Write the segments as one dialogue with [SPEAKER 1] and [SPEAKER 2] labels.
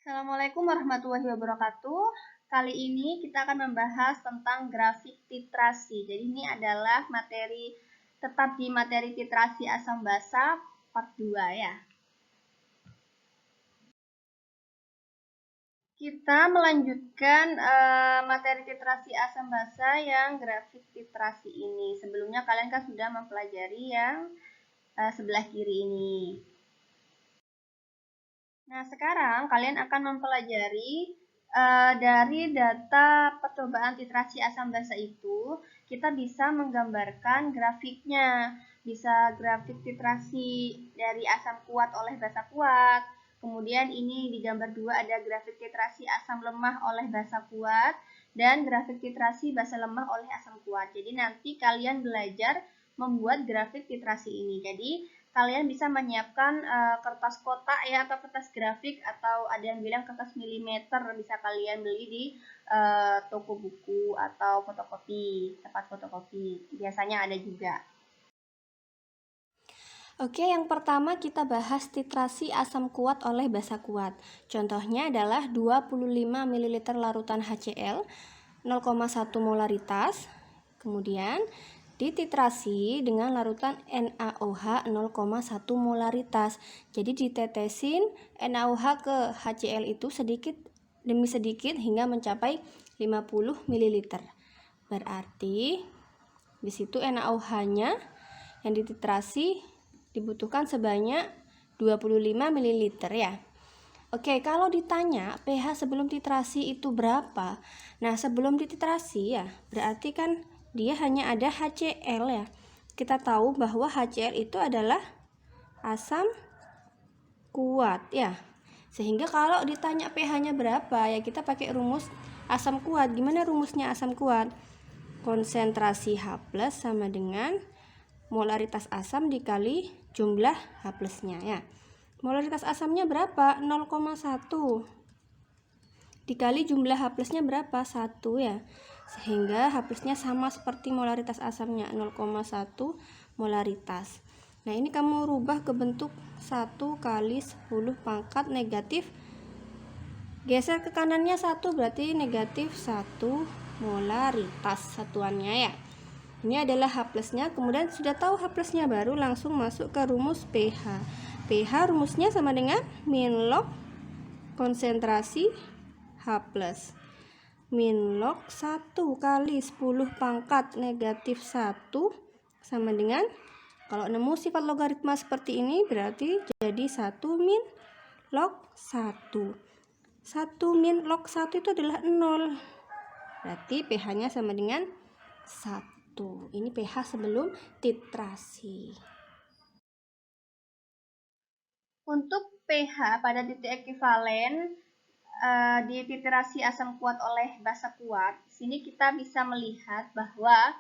[SPEAKER 1] Assalamualaikum warahmatullahi wabarakatuh. Kali ini kita akan membahas tentang grafik titrasi. Jadi ini adalah tetap di materi titrasi asam basa part 2 ya. Kita melanjutkan materi titrasi asam basa yang grafik titrasi ini. Sebelumnya kalian kan sudah mempelajari yang sebelah kiri ini. Nah, sekarang kalian akan mempelajari dari data percobaan titrasi asam basa itu, kita bisa menggambarkan grafiknya. Bisa grafik titrasi dari asam kuat oleh basa kuat. Kemudian ini di gambar 2 ada grafik titrasi asam lemah oleh basa kuat dan grafik titrasi basa lemah oleh asam kuat. Jadi nanti kalian belajar membuat grafik titrasi ini. Jadi kalian bisa menyiapkan kertas kotak ya, atau kertas grafik, atau ada yang bilang kertas milimeter, bisa kalian beli di toko buku atau fotokopi, tempat fotokopi. Biasanya ada juga.
[SPEAKER 2] Oke, yang pertama kita bahas titrasi asam kuat oleh basa kuat. Contohnya adalah 25 ml larutan HCl 0,1 molaritas. Kemudian dititrasi dengan larutan NaOH 0,1 molaritas. Jadi ditetesin NaOH ke HCl itu sedikit demi sedikit hingga mencapai 50 ml. Berarti di situ NaOH-nya yang dititrasi dibutuhkan sebanyak 25 ml ya. Oke, kalau ditanya pH sebelum titrasi itu berapa? Nah, sebelum dititrasi ya, berarti kan dia hanya ada HCl ya. Kita tahu bahwa HCl itu adalah asam kuat ya. Sehingga kalau ditanya pH-nya berapa, ya kita pakai rumus asam kuat. Gimana rumusnya asam kuat? Konsentrasi H+ sama dengan molaritas asam dikali jumlah H+-nya ya. Molaritas asamnya berapa? 0,1 dikali jumlah H+-nya berapa? 1 ya. Sehingga H+-nya sama seperti molaritas asamnya, 0,1 molaritas. Nah, ini kamu rubah ke bentuk 1 kali 10 pangkat negatif. Geser ke kanannya 1, berarti negatif 1 molaritas satuannya ya. Ini adalah H+-nya, kemudian sudah tahu H+-nya baru langsung masuk ke rumus pH. pH rumusnya sama dengan min log konsentrasi H+. Min log 1 kali 10 pangkat negatif 1 sama dengan, kalau nemu sifat logaritma seperti ini berarti jadi 1 min log 1. 1 min log 1 itu adalah 0. Berarti pH-nya sama dengan 1. Ini pH sebelum titrasi.
[SPEAKER 1] Untuk pH pada titik ekivalen di titrasi asam kuat oleh basa kuat, di sini kita bisa melihat bahwa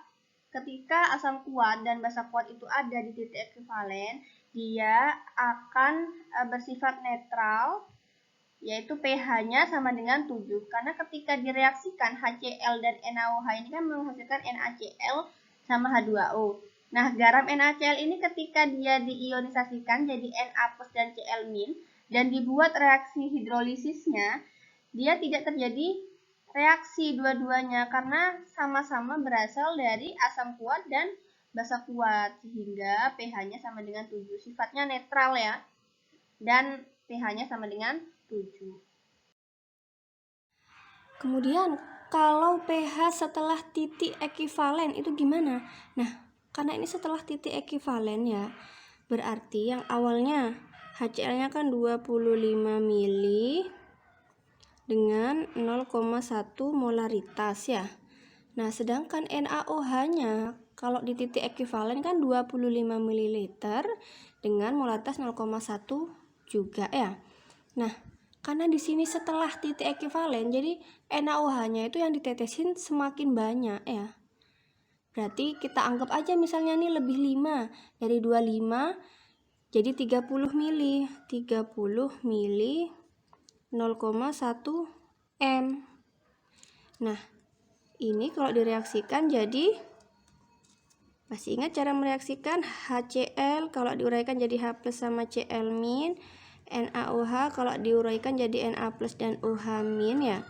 [SPEAKER 1] ketika asam kuat dan basa kuat itu ada di titik ekivalen, dia akan bersifat netral, yaitu pH-nya sama dengan 7. Karena ketika direaksikan HCl dan NaOH ini kan menghasilkan NaCl sama H2O. Nah, garam NaCl ini ketika dia diionisasikan jadi Na+ dan Cl- dan dibuat reaksi hidrolisisnya, dia tidak terjadi reaksi dua-duanya karena sama-sama berasal dari asam kuat dan basa kuat, sehingga pH-nya sama dengan 7. Sifatnya netral ya. Dan pH-nya sama dengan 7.
[SPEAKER 2] Kemudian kalau pH setelah titik ekivalen itu gimana? Nah, karena ini setelah titik ekivalen ya, berarti yang awalnya HCl-nya kan 25 mili dengan 0,1 molaritas ya. Nah, sedangkan NaOH-nya kalau di titik ekivalen kan 25 ml dengan molaritas 0,1 juga ya. Nah, karena di sini setelah titik ekivalen, jadi NaOH-nya itu yang ditetesin semakin banyak ya. Berarti kita anggap aja misalnya ini lebih 5, dari 25 jadi 30 mili. 30 mili 0,1 M. Nah, ini kalau direaksikan jadi, masih ingat cara mereaksikan? HCl kalau diuraikan jadi H+ sama Cl-, NaOH kalau diuraikan jadi Na plus dan OH min ya.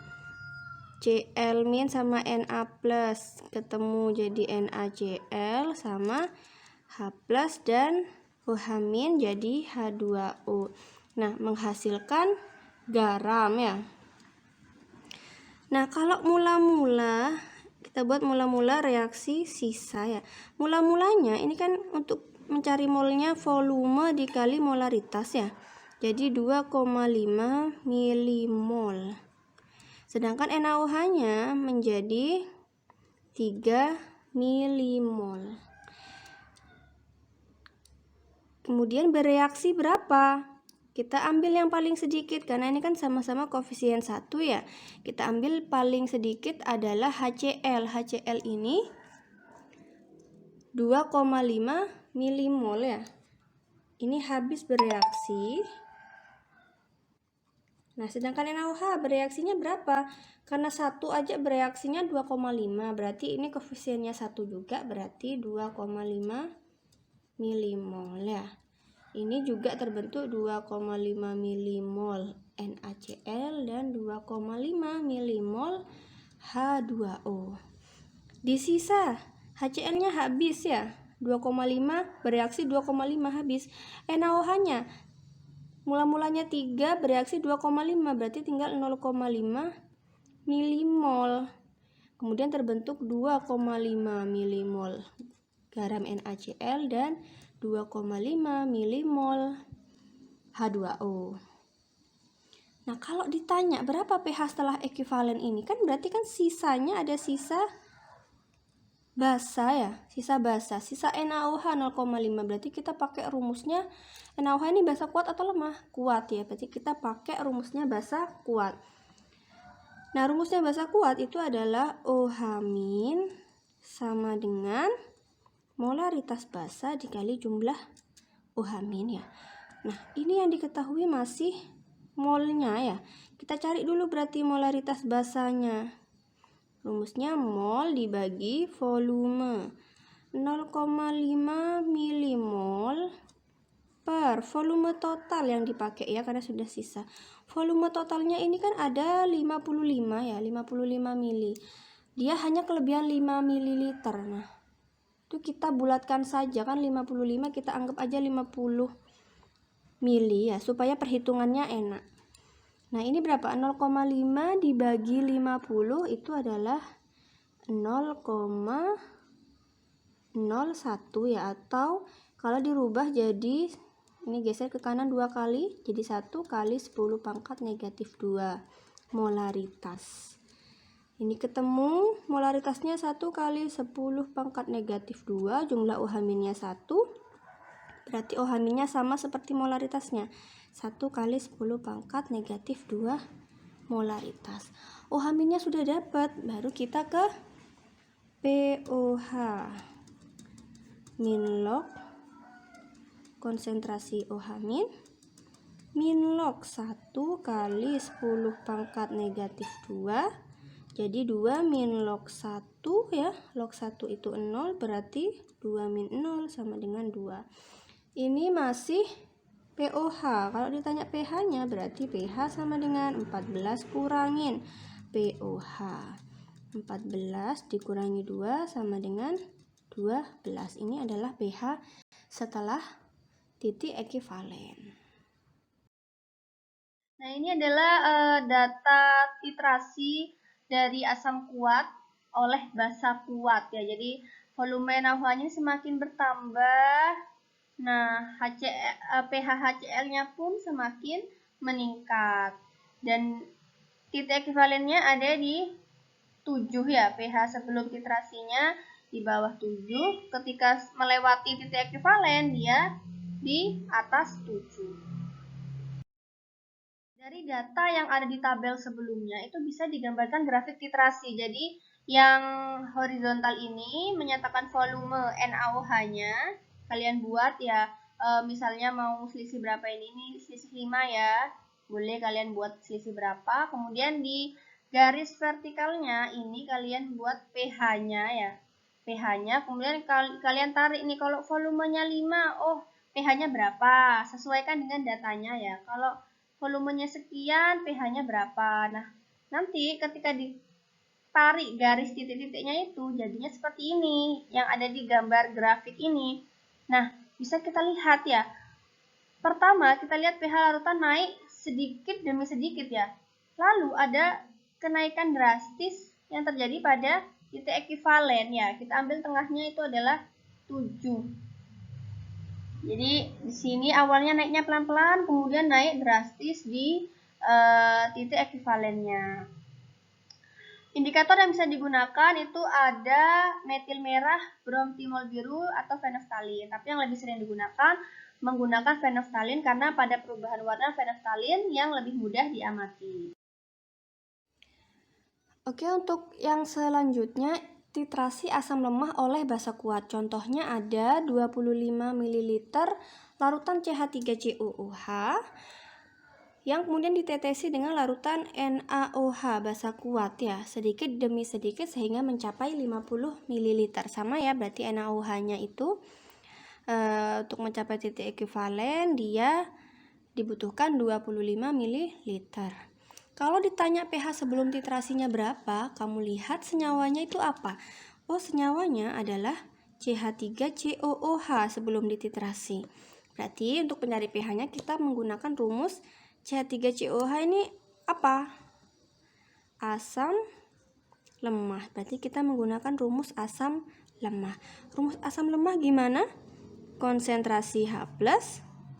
[SPEAKER 2] Cl min sama Na plus ketemu jadi NaCl sama H plus dan OH min jadi H2O. Nah, menghasilkan garam ya. Nah, kalau mula-mula kita buat mula-mula reaksi sisa ya. Mula-mulanya ini kan untuk mencari molnya volume dikali molaritas ya. Jadi 2,5 milimol. Sedangkan NaOH-nya menjadi 3 milimol. Kemudian bereaksi berapa? Kita ambil yang paling sedikit karena ini kan sama-sama koefisien 1 ya. Kita ambil paling sedikit adalah HCl. HCl ini 2,5 milimol ya. Ini habis bereaksi. Nah, sedangkan NaOH bereaksinya berapa? Karena satu aja bereaksinya 2,5, berarti ini koefisiennya 1 juga, berarti 2,5 milimol ya. Ini juga terbentuk 2,5 milimol NaCl dan 2,5 milimol H2O. Di sisa HCl-nya habis ya, 2,5 bereaksi 2,5 habis. NaOH-nya mula-mulanya 3 bereaksi 2,5, berarti tinggal 0,5 milimol. Kemudian terbentuk 2,5 milimol garam NaCl dan 2,5 milimol H2O. Nah, kalau ditanya berapa pH setelah ekivalen ini, kan berarti kan sisanya ada sisa basa ya, sisa basa, sisa NaOH 0,5, berarti kita pakai rumusnya. NaOH ini basa kuat atau lemah? Kuat ya, berarti kita pakai rumusnya basa kuat. Nah, rumusnya basa kuat itu adalah OH min sama dengan molaritas basa dikali jumlah OH min ya. Nah, ini yang diketahui masih molnya ya. Kita cari dulu berarti molaritas basanya. Rumusnya mol dibagi volume. 0,5 milimol per volume total yang dipakai ya, karena sudah sisa. Volume totalnya ini kan ada 55 ya, 55 mili. Dia hanya kelebihan 5 ml. Nah, itu kita bulatkan saja kan, 55 kita anggap aja 50 mili ya, supaya perhitungannya enak. Nah, ini berapa? 0,5 dibagi 50 itu adalah 0,01 ya, atau kalau dirubah jadi ini geser ke kanan 2 kali, jadi 1 kali 10 pangkat negatif 2 molaritas. Ini ketemu molaritasnya 1 kali 10 pangkat negatif 2, jumlah OH minnya 1. Berarti OH minnya sama seperti molaritasnya, 1 kali 10 pangkat negatif 2 molaritas. OH minnya sudah dapat, baru kita ke POH. Min log konsentrasi OH min log 1 kali 10 pangkat negatif 2, jadi 2 min log 1 ya, log 1 itu 0, berarti 2 min 0 sama dengan 2. Ini masih POH. Kalau ditanya pH-nya, berarti pH sama dengan 14 kurangin POH. 14 dikurangi 2 sama dengan 12. Ini adalah pH setelah titik ekivalen.
[SPEAKER 1] Nah, ini adalah data titrasi dari asam kuat oleh basa kuat ya. Jadi volume NaOH-nya semakin bertambah. Nah, pH HCl-nya pun semakin meningkat. Dan titik ekivalennya ada di 7 ya. pH sebelum titrasinya di bawah 7. Ketika melewati titik ekivalen, dia di atas 7. Dari data yang ada di tabel sebelumnya itu bisa digambarkan grafik titrasi. Jadi yang horizontal ini menyatakan volume NaOH-nya. Kalian buat ya, misalnya mau selisih berapa ini selisih 5 ya. Boleh kalian buat selisih berapa. Kemudian di garis vertikalnya ini kalian buat pH-nya ya. pH-nya, kemudian kalian tarik nih, kalau volumenya 5, oh pH-nya berapa, sesuaikan dengan datanya ya. Kalau volumenya sekian, pH-nya berapa. Nah, nanti ketika ditarik garis titik-titiknya itu jadinya seperti ini yang ada di gambar grafik ini. Nah, bisa kita lihat ya. Pertama, kita lihat pH larutan naik sedikit demi sedikit ya. Lalu ada kenaikan drastis yang terjadi pada titik ekivalen ya. Kita ambil tengahnya itu adalah 7. Jadi di sini awalnya naiknya pelan-pelan, kemudian naik drastis di titik ekivalennya. Indikator yang bisa digunakan itu ada metil merah, bromtimol biru, atau fenoftalin. Tapi yang lebih sering digunakan menggunakan fenoftalin karena pada perubahan warna fenoftalin yang lebih mudah diamati.
[SPEAKER 2] Oke, untuk yang selanjutnya titrasi asam lemah oleh basa kuat. Contohnya ada 25 ml larutan CH3COOH yang kemudian ditetesi dengan larutan NaOH basa kuat ya, sedikit demi sedikit sehingga mencapai 50 ml. Sama ya, berarti NaOH-nya itu untuk mencapai titik ekivalen dia dibutuhkan 25 ml. Kalau ditanya pH sebelum titrasinya berapa, kamu lihat senyawanya itu apa? Oh, senyawanya adalah CH3COOH sebelum dititrasi. Berarti untuk pencari pH-nya kita menggunakan rumus CH3COOH ini apa? Asam lemah. Berarti kita menggunakan rumus asam lemah. Rumus asam lemah gimana? Konsentrasi H+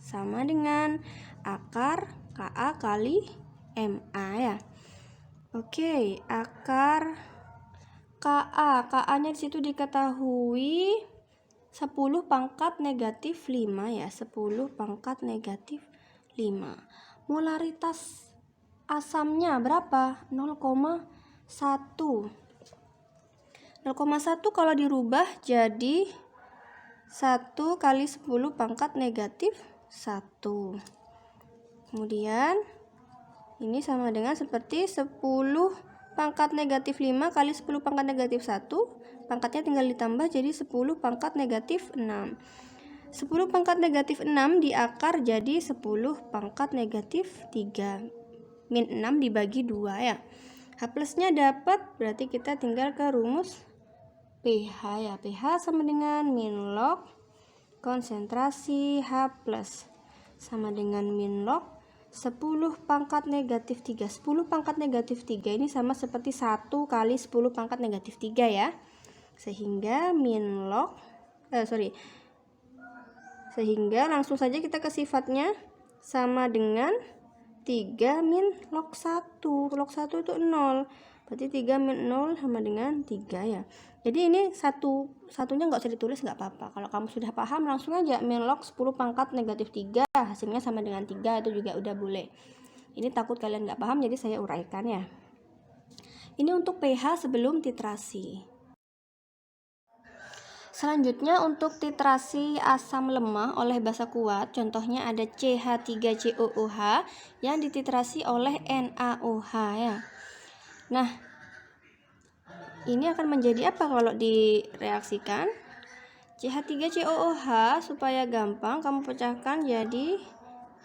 [SPEAKER 2] sama dengan akar Ka kali Ma ya. Oke, akar Ka-nya di situ diketahui 10 pangkat negatif 5 ya, 10 pangkat negatif 5. Molaritas asamnya berapa? 0,1. 0,1 kalau dirubah jadi 1 kali 10 pangkat negatif 1. Kemudian ini sama dengan seperti 10 pangkat negatif 5 kali 10 pangkat negatif 1. Pangkatnya tinggal ditambah jadi 10 pangkat negatif 6. 10 pangkat negatif 6 di akar jadi 10 pangkat negatif 3. Min 6 dibagi 2 ya. H plusnya dapat, berarti kita tinggal ke rumus pH ya. pH sama dengan min log konsentrasi H plus sama dengan min log 10 pangkat negatif 3. 10 pangkat negatif 3 ini sama seperti 1 kali 10 pangkat negatif 3 ya. Sehingga sehingga langsung saja kita ke sifatnya sama dengan 3 min log 1. Log 1 itu 0. Berarti 3 min 0 sama dengan 3 ya. Jadi ini satunya nggak usah ditulis, nggak apa-apa. Kalau kamu sudah paham langsung aja min log 10 pangkat negatif 3 hasilnya sama dengan 3, itu juga udah boleh. Ini takut kalian nggak paham jadi saya uraikan ya. Ini untuk pH sebelum titrasi. Selanjutnya untuk titrasi asam lemah oleh basa kuat, contohnya ada CH3COOH yang dititrasi oleh NaOH ya. Nah, ini akan menjadi apa kalau direaksikan? CH3COOH supaya gampang kamu pecahkan jadi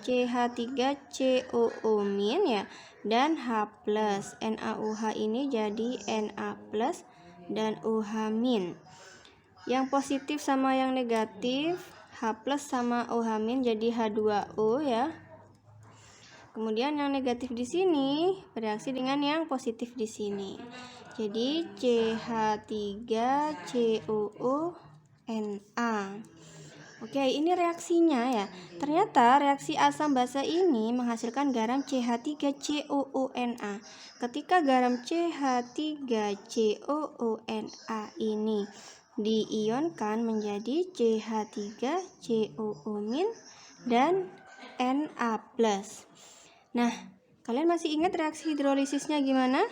[SPEAKER 2] CH3COO- ya, dan H+. NaOH ini jadi Na+ dan OH-. Yang positif sama yang negatif, H+ sama OH- jadi H2O ya. Kemudian yang negatif di sini bereaksi dengan yang positif di sini. Jadi CH3COONa. Oke, ini reaksinya ya. Ternyata reaksi asam basa ini menghasilkan garam CH3COONa. Ketika garam CH3COONa ini diionkan menjadi CH3COO- dan Na+. Nah, kalian masih ingat reaksi hidrolisisnya gimana?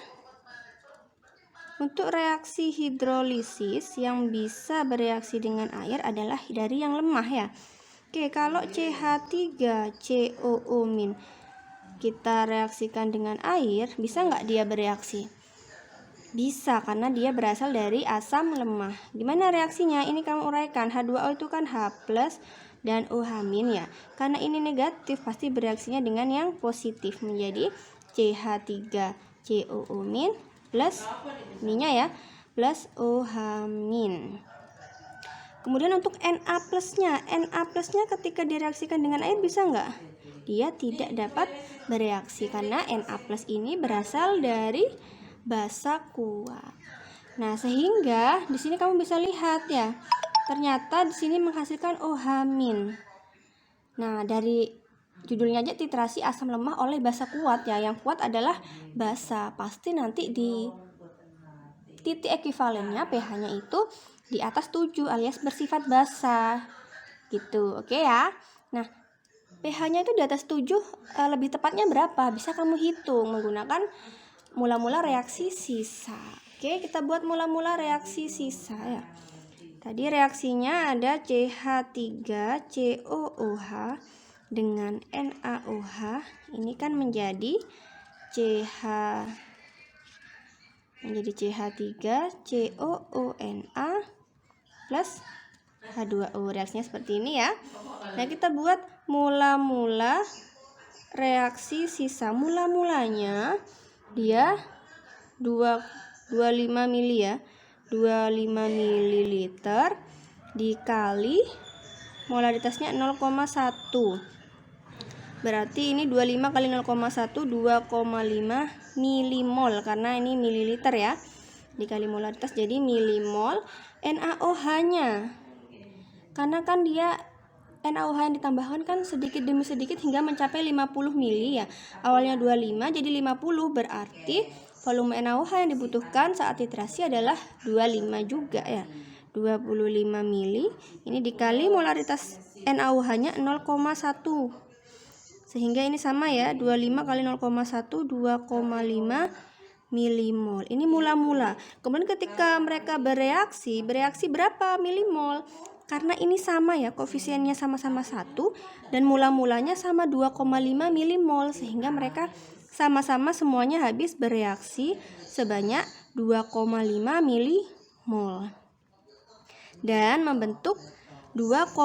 [SPEAKER 2] Untuk reaksi hidrolisis yang bisa bereaksi dengan air adalah dari yang lemah ya. Oke, kalau CH3COO- kita reaksikan dengan air, bisa nggak dia bereaksi? Bisa, karena dia berasal dari asam lemah. Gimana reaksinya? Ini kamu uraikan. H2O itu kan H+, dan OH- ya. Karena ini negatif, pasti bereaksinya dengan yang positif, menjadi CH3COO- plus ininya ya, plus OH-. Kemudian untuk Na plusnya ketika direaksikan dengan air bisa nggak? Dia tidak dapat bereaksi karena Na plus ini berasal dari basa kuat. Nah, sehingga di sini kamu bisa lihat ya, ternyata di sini menghasilkan OH-. Nah, dari judulnya aja titrasi asam lemah oleh basa kuat ya. Yang kuat adalah basa. Pasti nanti di titik ekuivalennya pH-nya itu di atas 7 alias bersifat basa. Gitu. Oke ya. Nah, pH-nya itu di atas 7, lebih tepatnya berapa? Bisa kamu hitung menggunakan mula-mula reaksi sisa. Oke, kita buat mula-mula reaksi sisa ya. Tadi reaksinya ada CH3COOH dengan NaOH. Ini kan menjadi CH3COONa plus H2O. Reaksinya seperti ini ya. Nah, kita buat mula-mula reaksi sisa. Mula-mulanya dia 25 mili ya. 25 ml dikali molaritasnya 0,1. Berarti ini 25 kali 0,1 2,5 milimol karena ini mililiter ya. Dikali molaritas jadi milimol. NaOH-nya, karena kan dia NaOH yang ditambahkan kan sedikit demi sedikit hingga mencapai 50 mili ya. Awalnya 25 jadi 50, berarti volume NaOH yang dibutuhkan saat titrasi adalah 25 juga ya. 25 mili ini dikali molaritas NaOH-nya 0,1. Sehingga ini sama ya, 25 kali 0,1 2,5 milimol. Ini mula-mula. Kemudian ketika mereka bereaksi berapa milimol? Karena ini sama ya, koefisiennya sama-sama 1 dan mula-mulanya sama 2,5 milimol, sehingga mereka sama-sama semuanya habis bereaksi sebanyak 2,5 milimol dan membentuk 2,5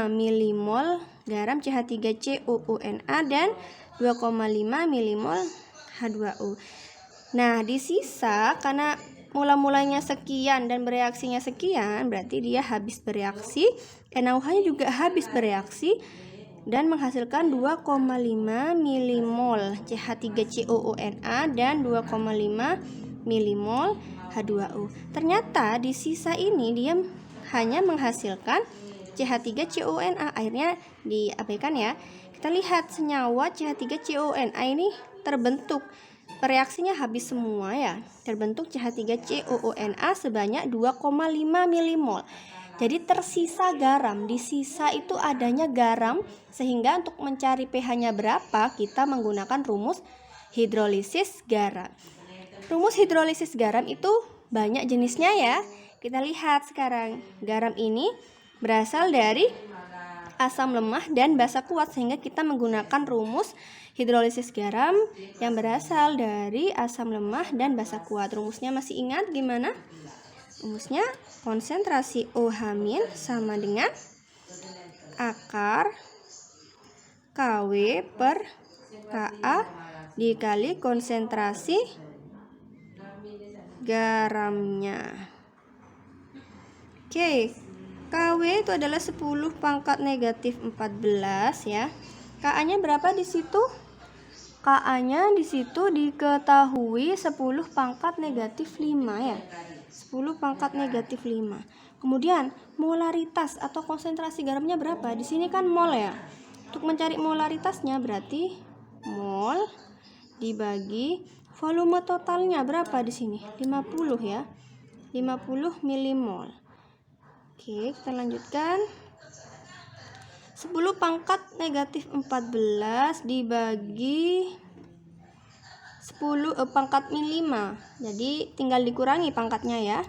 [SPEAKER 2] milimol garam CH3COONa dan 2,5 milimol H2O. Nah, di sisa karena mula-mulanya sekian dan bereaksinya sekian, berarti dia habis bereaksi, NaOH-nya juga habis bereaksi dan menghasilkan 2,5 milimol CH3COONa dan 2,5 milimol H2O. Ternyata di sisa ini dia hanya menghasilkan CH3COONa, akhirnya diabaikan ya. Kita lihat senyawa CH3COONa ini terbentuk, reaksinya habis semua ya. Terbentuk CH3COONa sebanyak 2,5 milimol. Jadi tersisa garam. Di sisa itu adanya garam, sehingga untuk mencari pH-nya berapa kita menggunakan rumus hidrolisis garam. Rumus hidrolisis garam itu banyak jenisnya ya. Kita lihat sekarang. Garam ini berasal dari asam lemah dan basa kuat, sehingga kita menggunakan rumus hidrolisis garam yang berasal dari asam lemah dan basa kuat. Rumusnya masih ingat gimana? Rumusnya konsentrasi OH- sama dengan akar KW per Ka dikali konsentrasi garamnya. Oke, KW itu adalah 10 pangkat negatif 14 ya. Ka-nya berapa di situ? Ka-nya di situ diketahui 10 pangkat negatif 5 ya. 10 pangkat negatif 5. Kemudian molaritas atau konsentrasi garamnya berapa? Di sini kan mol ya. Untuk mencari molaritasnya berarti mol dibagi volume totalnya berapa di sini? 50 ya. 50 milimol. Oke, kita lanjutkan. 10 pangkat negatif 14 dibagi 10 pangkat min 5. Jadi tinggal dikurangi pangkatnya ya.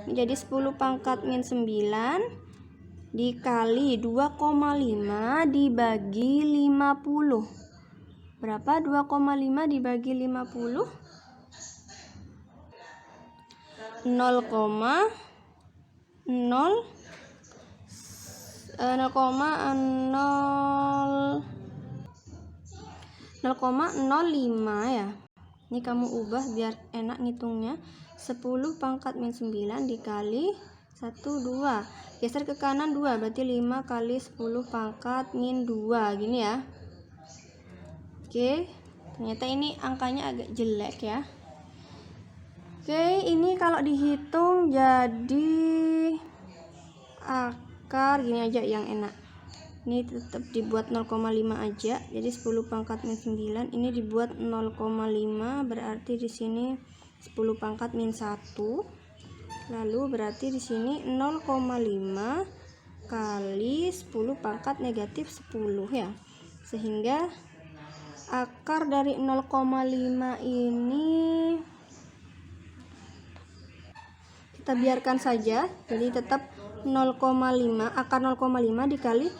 [SPEAKER 2] Menjadi 10 pangkat min 9 dikali 2,5 dibagi 50. Berapa 2,5 dibagi 50? 0,0 0,05 ya. Ini kamu ubah biar enak ngitungnya. 10 pangkat min 9 dikali 1, 2. Geser ke kanan 2, berarti 5 kali 10 pangkat min 2, gini ya. Oke, ternyata ini angkanya agak jelek ya. Oke, ini kalau dihitung jadi akar gini aja yang enak. Ini tetap dibuat 0,5 aja. Jadi 10 pangkat min 9 ini dibuat 0,5, berarti di sini 10 pangkat min 1. Lalu berarti di sini 0,5 kali 10 pangkat negatif 10 ya. Sehingga akar dari 0,5 ini kita biarkan saja. Jadi tetap 0,5, akar 0,5 dikali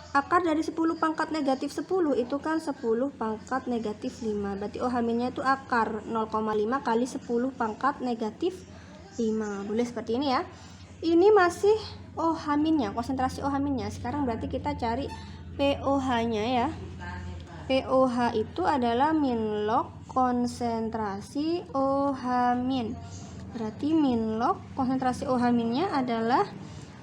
[SPEAKER 2] akar dari 10 pangkat negatif 10 itu kan 10 pangkat negatif 5. Berarti OH-nya itu akar 0,5 kali 10 pangkat negatif 5. Boleh seperti ini ya. Ini masih OH-nya, konsentrasi OH-nya. Sekarang berarti kita cari POH-nya ya. POH itu adalah min log konsentrasi OH-. Berarti min log konsentrasi OH-nya adalah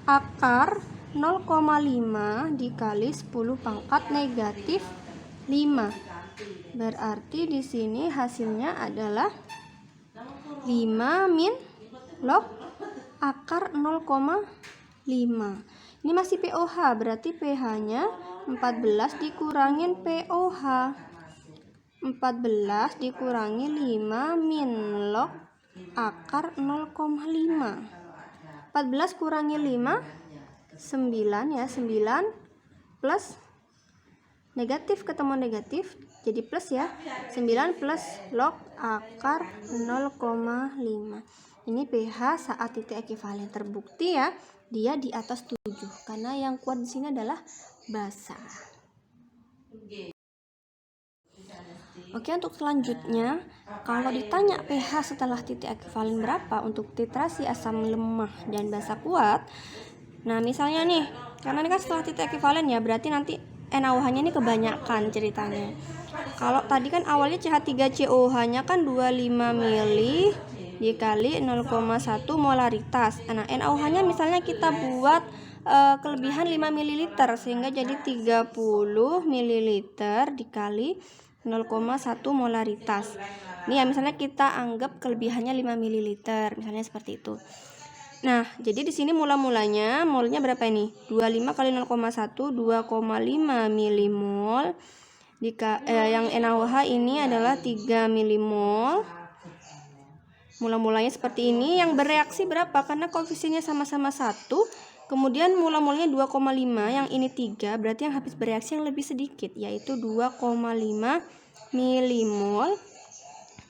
[SPEAKER 2] akar 0,5 dikali 10 pangkat negatif 5. Berarti di sini hasilnya adalah 5 min log akar 0,5. Ini masih POH, berarti pH-nya 14 dikurangin POH. 14 dikurangi 5 min log akar 0,5. 14 kurangi 5 9 ya, 9 plus negatif ketemu negatif jadi plus ya. 9 plus log akar 0,5. Ini pH saat titik ekivalen. Terbukti ya, dia di atas 7 karena yang kuat di sini adalah basa. Oke, untuk selanjutnya kalau ditanya pH setelah titik ekivalen berapa untuk titrasi asam lemah dan basa kuat. Nah, misalnya nih, karena ini kan setelah titik ekivalen ya, berarti nanti NaOH-nya ini kebanyakan ceritanya. Kalau tadi kan awalnya CH3COH-nya kan 25 mili dikali 0,1 molaritas. Nah, NaOH-nya misalnya kita buat kelebihan 5 ml sehingga jadi 30 ml dikali 0,1 molaritas. Ini ya misalnya kita anggap kelebihannya 5 ml, misalnya seperti itu. Nah, jadi di sini mula-mulanya molnya berapa ini? 25 kali 0,1 2,5 milimol. Yang NaOH ini adalah 3 milimol. Mula-mulanya seperti ini. Yang bereaksi berapa? Karena koefisiennya sama-sama 1. Kemudian mula-mulanya 2,5, yang ini 3, berarti yang habis bereaksi yang lebih sedikit, yaitu 2,5 milimol.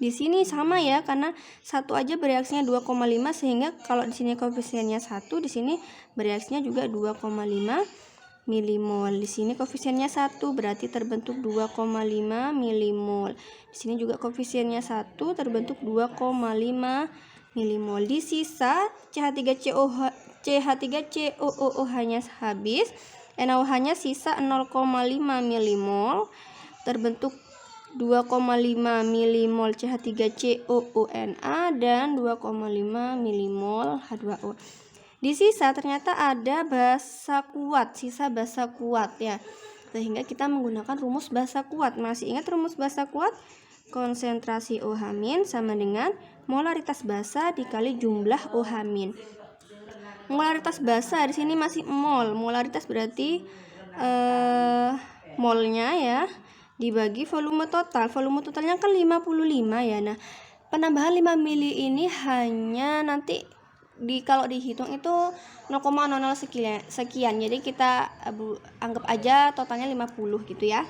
[SPEAKER 2] Di sini sama ya, karena satu aja bereaksinya 2,5, sehingga kalau di sini koefisiennya 1, di sini bereaksinya juga 2,5 milimol. Di sini koefisiennya 1, berarti terbentuk 2,5 milimol. Di sini juga koefisiennya 1, terbentuk 2,5 milimol. Di sisa CH3COOH-nya habis, NaOH-nya sisa 0,5 milimol, terbentuk 2,5 milimol CH3COONA dan 2,5 milimol H2O. Di sisa ternyata ada basa kuat, sisa basa kuat ya. Sehingga kita menggunakan rumus basa kuat. Masih ingat rumus basa kuat? Konsentrasi OH- sama dengan molaritas basa dikali jumlah OH-. Molaritas basa di sini masih mol. Molaritas berarti molnya ya dibagi volume total. Volume totalnya kan 55 ya. Nah, penambahan 5 mili ini hanya nanti kalau dihitung itu 0,00 sekian. Jadi kita anggap aja totalnya 50 gitu ya.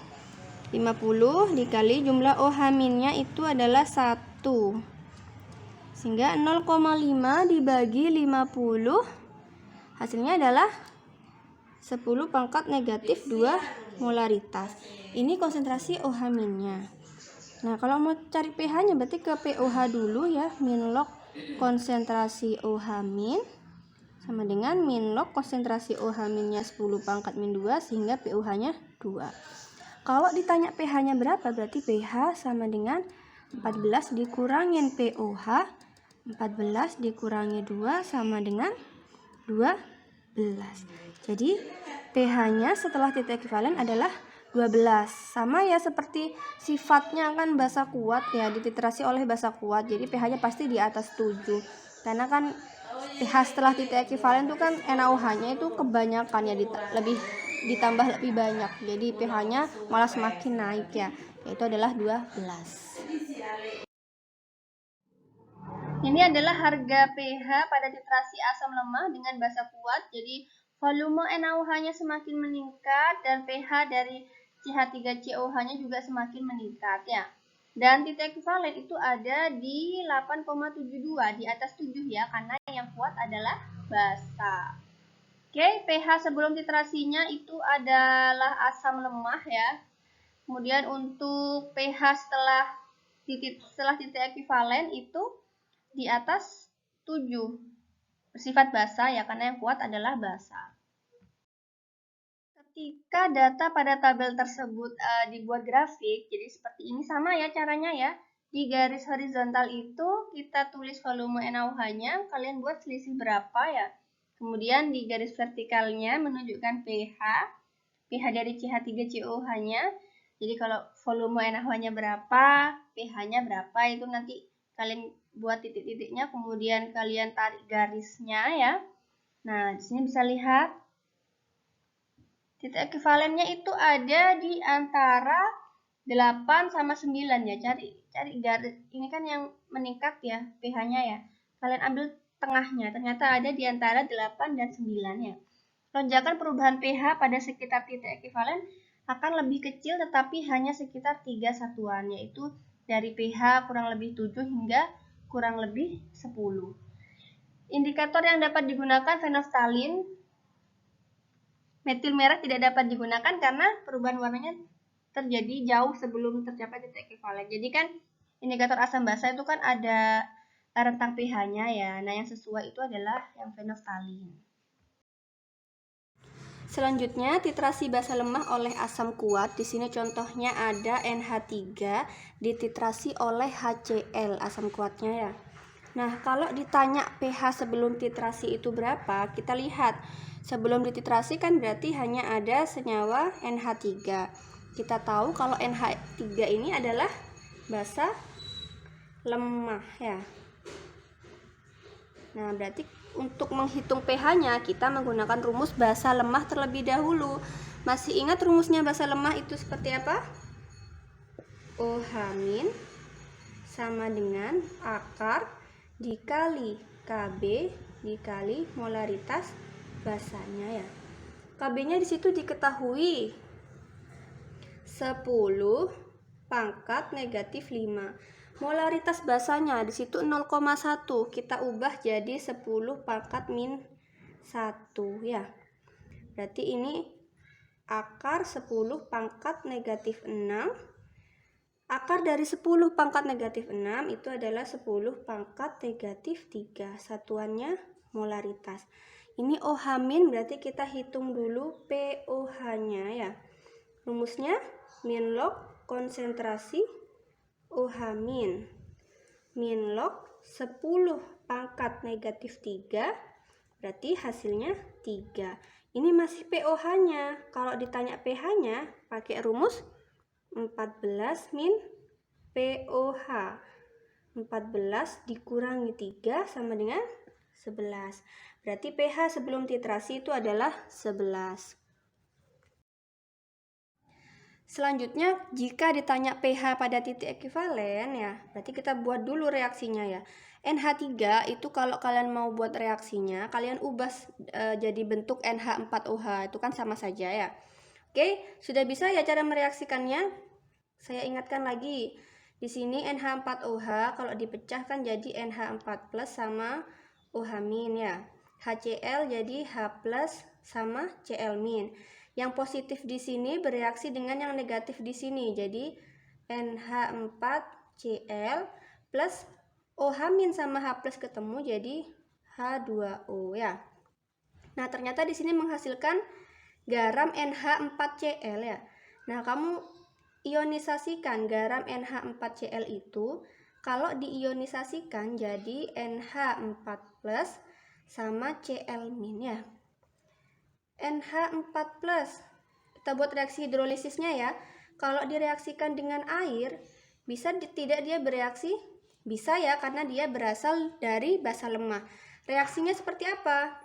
[SPEAKER 2] 50 dikali jumlah OH-nya itu adalah 1. Sehingga 0,5 dibagi 50 hasilnya adalah 10 pangkat negatif 2 molaritas. Ini konsentrasi OH-nya. Nah, kalau mau cari pH-nya berarti ke POH dulu ya, min log konsentrasi OH- sama dengan min log konsentrasi OH-nya 10 pangkat min 2 sehingga pOH-nya 2. Kalau ditanya pH-nya berapa, berarti pH sama dengan 14 dikurangin pOH, 14 dikurangi 2 sama dengan 12. Jadi pH-nya setelah titik ekuivalen adalah 12. Sama ya seperti sifatnya kan basa kuat ya, dititrasi oleh basa kuat. Jadi pH-nya pasti di atas 7. Karena kan pH setelah titik ekuivalen itu kan NaOH-nya itu kebanyakan ya, ditambah lebih banyak. Jadi pH-nya malah semakin naik ya, yaitu adalah 12.
[SPEAKER 1] Ini adalah harga pH pada titrasi asam lemah dengan basa kuat. Jadi volume NaOH-nya semakin meningkat dan pH dari CH3COH-nya juga semakin meningkat ya. Dan titik ekuivalen itu ada di 8,72 di atas 7 ya, karena yang kuat adalah basa. Oke, pH sebelum titrasinya itu adalah asam lemah ya. Kemudian untuk pH setelah titik ekuivalen itu di atas 7, bersifat basa ya, karena yang kuat adalah basa. Ketika data pada tabel tersebut dibuat grafik, jadi seperti ini sama ya caranya ya. Di garis horizontal itu kita tulis volume NaOH-nya, kalian buat selisih berapa ya. Kemudian di garis vertikalnya menunjukkan pH dari CH3COH-nya. Jadi kalau volume NaOH-nya berapa, pH-nya berapa, itu nanti kalian buat titik-titiknya, kemudian kalian tarik garisnya ya. Nah, di sini bisa lihat titik ekuivalennya itu ada di antara 8 sama 9 ya. Cari garis ini kan yang meningkat ya pH-nya ya. Kalian ambil tengahnya, ternyata ada di antara 8 dan 9 ya. Lonjakan perubahan pH pada sekitar titik ekuivalen akan lebih kecil tetapi hanya sekitar 3 satuan, yaitu dari pH kurang lebih 7 hingga kurang lebih 10. Indikator yang dapat digunakan phenolphthalein. Metil merah tidak dapat digunakan karena perubahan warnanya terjadi jauh sebelum tercapai titik ekuivalen. Jadi kan indikator asam basa itu kan ada rentang pH-nya ya. Nah, yang sesuai itu adalah yang phenolphthalein.
[SPEAKER 2] Selanjutnya, titrasi basa lemah oleh asam kuat. Di sini contohnya ada NH3 dititrasi oleh HCl, asam kuatnya ya. Nah, kalau ditanya pH sebelum titrasi itu berapa, kita lihat. Sebelum dititrasi kan berarti hanya ada senyawa NH3. Kita tahu kalau NH3 ini adalah basa lemah ya. Nah, berarti untuk menghitung pH-nya kita menggunakan rumus basa lemah terlebih dahulu. Masih ingat rumusnya basa lemah itu seperti apa? OH- sama dengan akar dikali Kb dikali molaritas basanya ya. Kb-nya di situ diketahui 10 pangkat negatif 5. Molaritas basanya di situ 0,1. Kita ubah jadi 10 pangkat min 1 ya. Berarti ini akar 10 pangkat negatif 6. Akar dari 10 pangkat negatif 6 itu adalah 10 pangkat negatif 3. Satuannya molaritas. Ini OH- berarti kita hitung dulu pOH-nya ya. Rumusnya min log konsentrasi OH-. Min log 10 pangkat negatif 3, berarti hasilnya 3. Ini masih pOH-nya. Kalau ditanya pH-nya, pakai rumus 14 min pOH. 14 dikurangi 3 sama dengan 11. Berarti pH sebelum titrasi itu adalah 11. Selanjutnya, jika ditanya pH pada titik ekuivalen ya, berarti kita buat dulu reaksinya ya. NH3 itu kalau kalian mau buat reaksinya, kalian ubah jadi bentuk NH4OH, itu kan sama saja ya. Oke, sudah bisa ya cara mereaksikannya? Saya ingatkan lagi. Di sini NH4OH kalau dipecahkan jadi NH4+ sama OH- ya. HCl jadi H+ sama Cl-. Yang positif di sini bereaksi dengan yang negatif di sini. Jadi NH4Cl plus OH- sama H+ ketemu jadi H2O ya. Nah, ternyata di sini menghasilkan garam NH4Cl ya. Nah, kamu ionisasikan garam NH4Cl itu, kalau diionisasikan jadi NH4+ sama Cl- ya. NH4+, kita buat reaksi hidrolisisnya ya. Kalau direaksikan dengan air, bisa tidak dia bereaksi? Bisa ya, karena dia berasal dari basa lemah. Reaksinya seperti apa?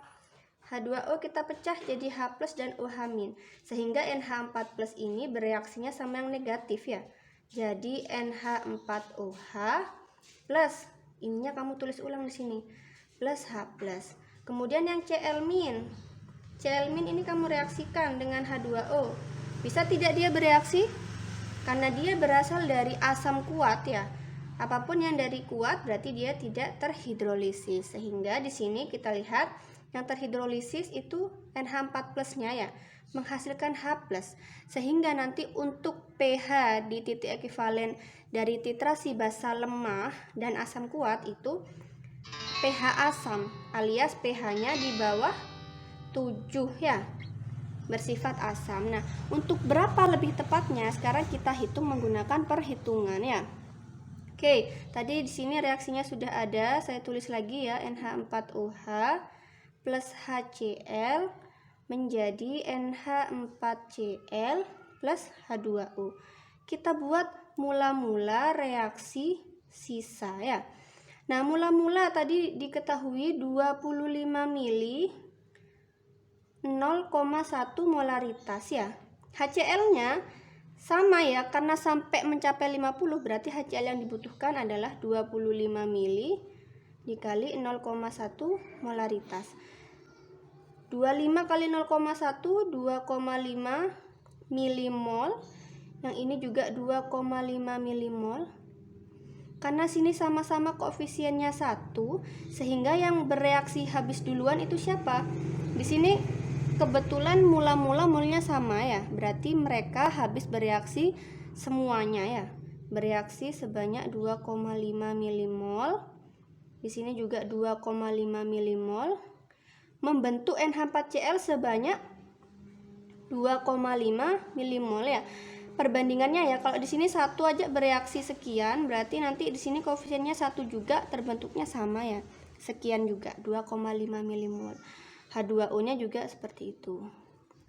[SPEAKER 2] H2O kita pecah jadi H+ dan OH-, sehingga NH4+ ini bereaksinya sama yang negatif ya. Jadi NH4OH plus, ininya kamu tulis ulang di sini, plus H+. Kemudian yang Cl-, Cl- ini kamu reaksikan dengan H2O. Bisa tidak dia bereaksi? Karena dia berasal dari asam kuat ya. Apapun yang dari kuat berarti dia tidak terhidrolisis. Sehingga di sini kita lihat yang terhidrolisis itu NH4+-nya ya, menghasilkan H+. Sehingga nanti untuk pH di titik ekivalen dari titrasi basa lemah dan asam kuat itu pH asam, alias pH-nya di bawah 7 ya, bersifat asam. Nah, untuk berapa lebih tepatnya sekarang kita hitung menggunakan perhitungan ya. Oke, tadi di sini reaksinya sudah ada, saya tulis lagi ya, NH4OH plus HCl menjadi NH4Cl plus H2O. Kita buat mula-mula reaksi sisa ya. Nah, mula-mula tadi diketahui 25 mili 0,1 molaritas ya. HCl-nya sama ya, karena sampai mencapai 50 berarti HCl yang dibutuhkan adalah 25 mili dikali 0,1 molaritas. 25 kali 0,1 2,5 milimol. Yang ini juga 2,5 milimol. Karena sini sama-sama koefisiennya 1, sehingga yang bereaksi habis duluan itu siapa? Di sini kebetulan mula-mula molnya sama ya. Berarti mereka habis bereaksi semuanya ya. Bereaksi sebanyak 2,5 milimol. Di sini juga 2,5 milimol. Membentuk NH4Cl sebanyak 2,5 milimol ya. Perbandingannya ya, kalau di sini satu aja bereaksi sekian, berarti nanti di sini koefisiennya 1 juga, terbentuknya sama ya. Sekian juga 2,5 milimol. H2O-nya juga seperti itu.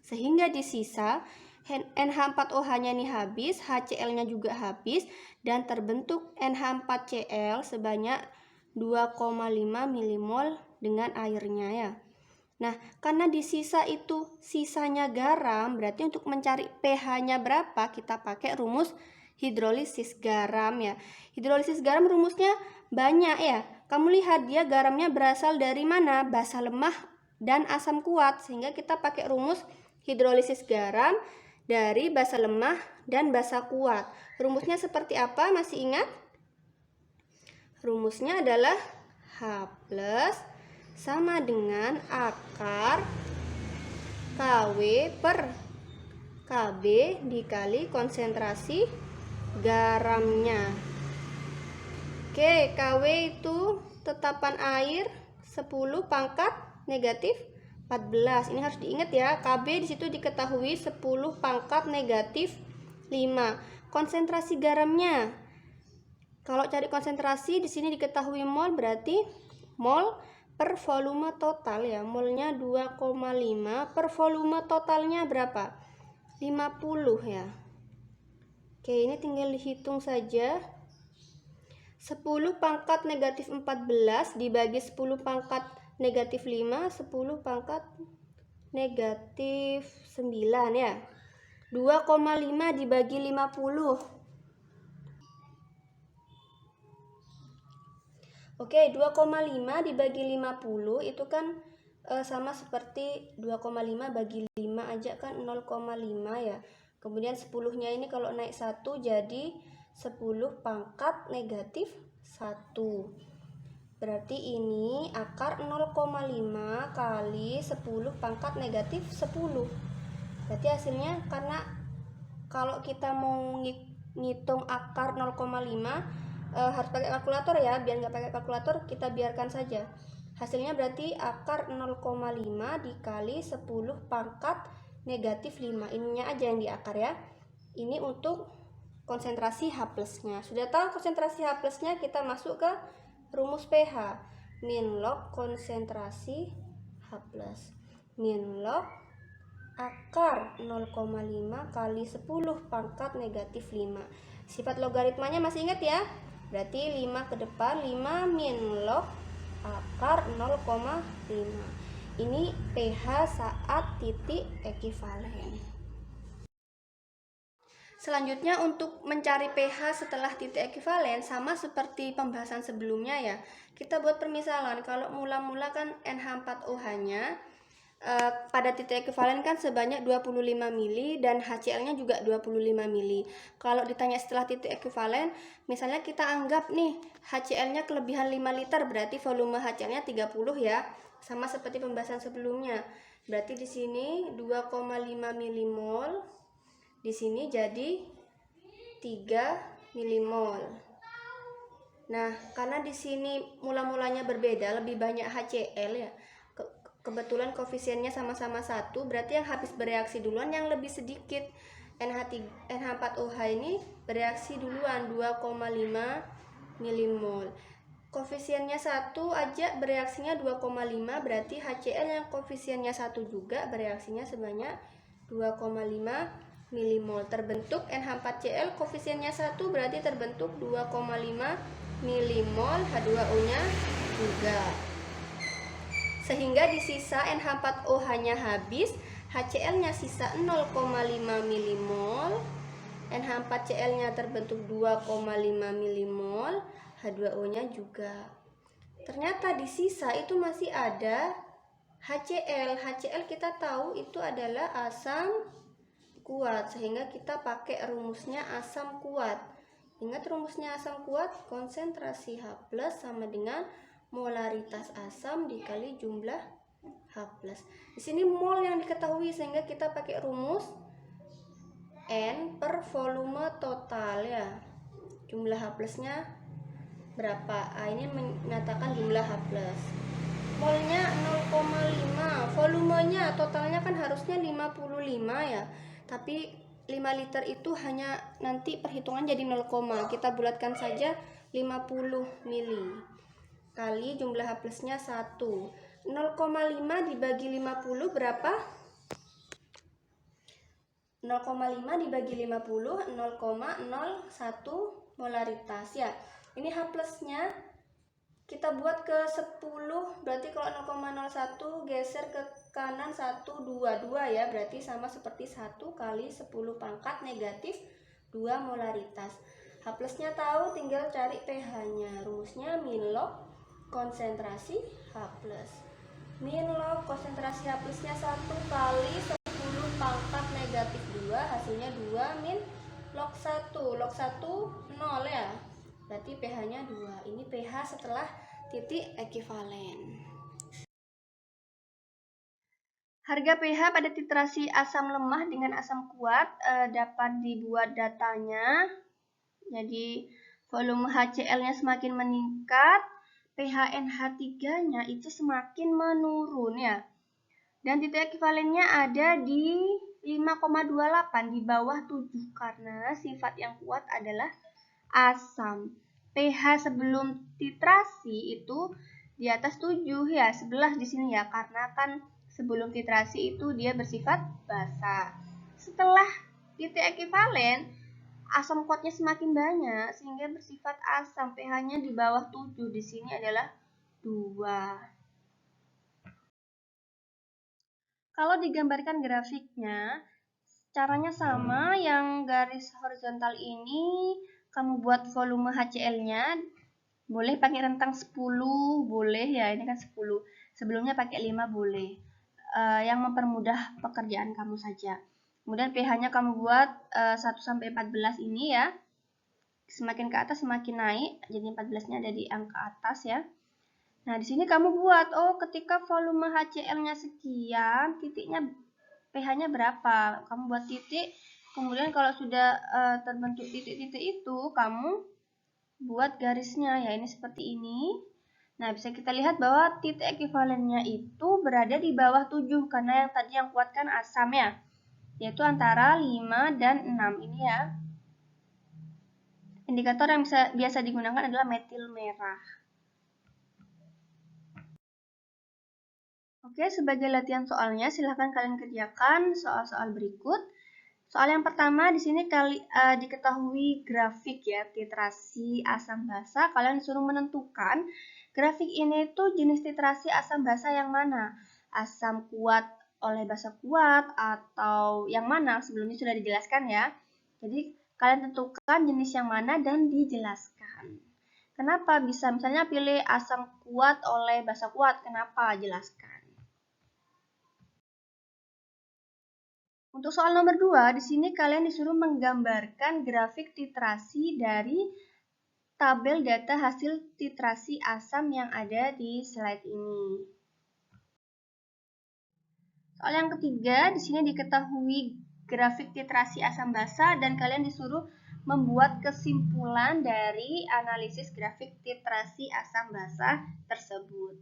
[SPEAKER 2] Sehingga di sisa NH4OH-nya ini habis, HCl-nya juga habis, dan terbentuk NH4Cl sebanyak 2,5 milimol dengan airnya ya. Nah, karena di sisa itu sisanya garam, berarti untuk mencari pH-nya berapa kita pakai rumus hidrolisis garam ya. Hidrolisis garam rumusnya banyak ya. Kamu lihat dia garamnya berasal dari mana? Basa lemah dan asam kuat, sehingga kita pakai rumus hidrolisis garam dari basa lemah dan basa kuat. Rumusnya seperti apa? Masih ingat? Rumusnya adalah H+ sama dengan akar KW per KB dikali konsentrasi garamnya. Oke, KW itu tetapan air 10 pangkat negatif 14. Ini harus diingat ya, KB di situ diketahui 10 pangkat negatif 5. Konsentrasi garamnya, kalau cari konsentrasi di sini diketahui mol, berarti mol per volume total ya. Molnya 2,5 per volume totalnya berapa? 50 ya. Oke, ini tinggal dihitung saja. 10 pangkat negatif 14 dibagi 10 pangkat negatif 5, 10 pangkat negatif 9 ya. 2,5 dibagi 50. Oke, 2,5 dibagi 50 itu kan sama seperti 2,5 bagi 5 aja kan 0,5 ya. Kemudian 10-nya ini kalau naik 1 jadi 10 pangkat negatif 1. Berarti ini akar 0,5 kali 10 pangkat negatif 10. Berarti hasilnya, karena kalau kita mau ngitung akar 0,5 harus pakai kalkulator ya. Biar nggak pakai kalkulator kita biarkan saja. Hasilnya berarti akar 0,5 dikali 10 pangkat negatif 5. Ininya aja yang di akar ya. Ini untuk konsentrasi H plusnya. Sudah tahu konsentrasi H plusnya, kita masuk ke rumus pH. Min log konsentrasi H plus. Min log akar 0,5 kali 10 pangkat negatif 5. Sifat logaritmanya masih ingat ya? Berarti 5 ke depan, 5 min log akar 0,5. Ini pH saat titik ekivalen. Selanjutnya untuk mencari pH setelah titik ekivalen sama seperti pembahasan sebelumnya ya. Kita buat permisalan, kalau mula-mula kan NH4OH-nya pada titik ekivalen kan sebanyak 25 mili dan HCl-nya juga 25 mili. Kalau ditanya setelah titik ekivalen, misalnya kita anggap nih HCl-nya kelebihan 5 liter, berarti volume HCl-nya 30 ya. Sama seperti pembahasan sebelumnya. Berarti di sini 2,5 milimol, di sini jadi 3 milimol. Nah, karena di sini mula-mulanya berbeda, lebih banyak HCl ya. Kebetulan koefisiennya sama-sama 1, berarti yang habis bereaksi duluan yang lebih sedikit. NH4OH ini bereaksi duluan 2,5 milimol. Koefisiennya 1 aja bereaksinya 2,5, berarti HCl yang koefisiennya 1 juga bereaksinya sebanyak 2,5 milimol. Terbentuk NH4Cl koefisiennya 1, berarti terbentuk 2,5 milimol H2O-nya juga. Sehingga di sisa NH4OH-nya habis, HCl-nya sisa 0,5 milimol, NH4Cl-nya terbentuk 2,5 milimol, H2O-nya juga. Ternyata di sisa itu masih ada HCl. HCl kita tahu itu adalah asam kuat, sehingga kita pakai rumusnya asam kuat. Ingat rumusnya asam kuat, konsentrasi H+ sama dengan molaritas asam dikali jumlah H+. Di sini mol yang diketahui, sehingga kita pakai rumus N per volume total ya. Jumlah H+-nya berapa? Ini menyatakan jumlah H+. Molnya 0,5. Volumenya totalnya kan harusnya 55 ya. Tapi 5 liter itu hanya nanti perhitungan jadi 0, kita bulatkan saja 50 mili. Kali jumlah H+-nya 1. 0,5 dibagi 50 berapa? 0,5 dibagi 50, 0,01 molaritas ya. Ini H+-nya kita buat ke 10, berarti kalau 0,01 geser ke kanan 1, 2 ya, berarti sama seperti 1 kali 10 pangkat negatif 2 molaritas. H+-nya tahu, tinggal cari pH-nya. Rumusnya min log konsentrasi H+. Min log konsentrasi H+-nya 1 kali 10 pangkat negatif 2, hasilnya 2 min log 1. Log 1 0 ya. Berarti pH-nya 2. Ini pH setelah titik ekivalen.
[SPEAKER 1] Harga pH pada titrasi asam lemah dengan asam kuat dapat dibuat datanya. Jadi volume HCl-nya semakin meningkat, pH NH3-nya itu semakin menurun ya. Dan titik ekivalennya ada di 5,28 di bawah 7 karena sifat yang kuat adalah asam. pH sebelum titrasi itu di atas 7 ya, 11 di sini ya, karena kan sebelum titrasi itu dia bersifat basa. Setelah titik ekivalen, asam kuatnya semakin banyak sehingga bersifat asam. pH-nya di bawah 7, di sini adalah 2. Kalau digambarkan grafiknya, caranya sama. Yang garis horizontal ini kamu buat volume HCl-nya, boleh pakai rentang 10, boleh ya, ini kan 10. Sebelumnya pakai 5 boleh. Yang mempermudah pekerjaan kamu saja. Kemudian pH-nya kamu buat 1 sampai 14 ini ya. Semakin ke atas semakin naik, jadi 14-nya ada di angka atas ya. Nah, di sini kamu buat, ketika volume HCl-nya sekian, titiknya pH-nya berapa? Kamu buat titik, kemudian kalau sudah terbentuk titik-titik itu, kamu buat garisnya ya, ini seperti ini. Nah, bisa kita lihat bahwa titik ekivalennya itu berada di bawah 7 karena yang tadi yang kuat kan asam ya, yaitu antara 5 dan 6 ini ya. Indikator yang biasa digunakan adalah metil merah. Oke, sebagai latihan soalnya, silahkan kalian kerjakan soal-soal berikut. Soal yang pertama, di sini diketahui grafik ya, titrasi asam basa. Kalian disuruh menentukan grafik ini tuh jenis titrasi asam basa yang mana? Asam kuat oleh basa kuat atau yang mana? Sebelumnya sudah dijelaskan ya. Jadi, kalian tentukan jenis yang mana dan dijelaskan. Kenapa bisa misalnya pilih asam kuat oleh basa kuat? Kenapa? Jelaskan. Untuk soal nomor 2, di sini kalian disuruh menggambarkan grafik titrasi dari tabel data hasil titrasi asam yang ada di slide ini. Soal yang ketiga, di sini diketahui grafik titrasi asam basa dan kalian disuruh membuat kesimpulan dari analisis grafik titrasi asam basa tersebut.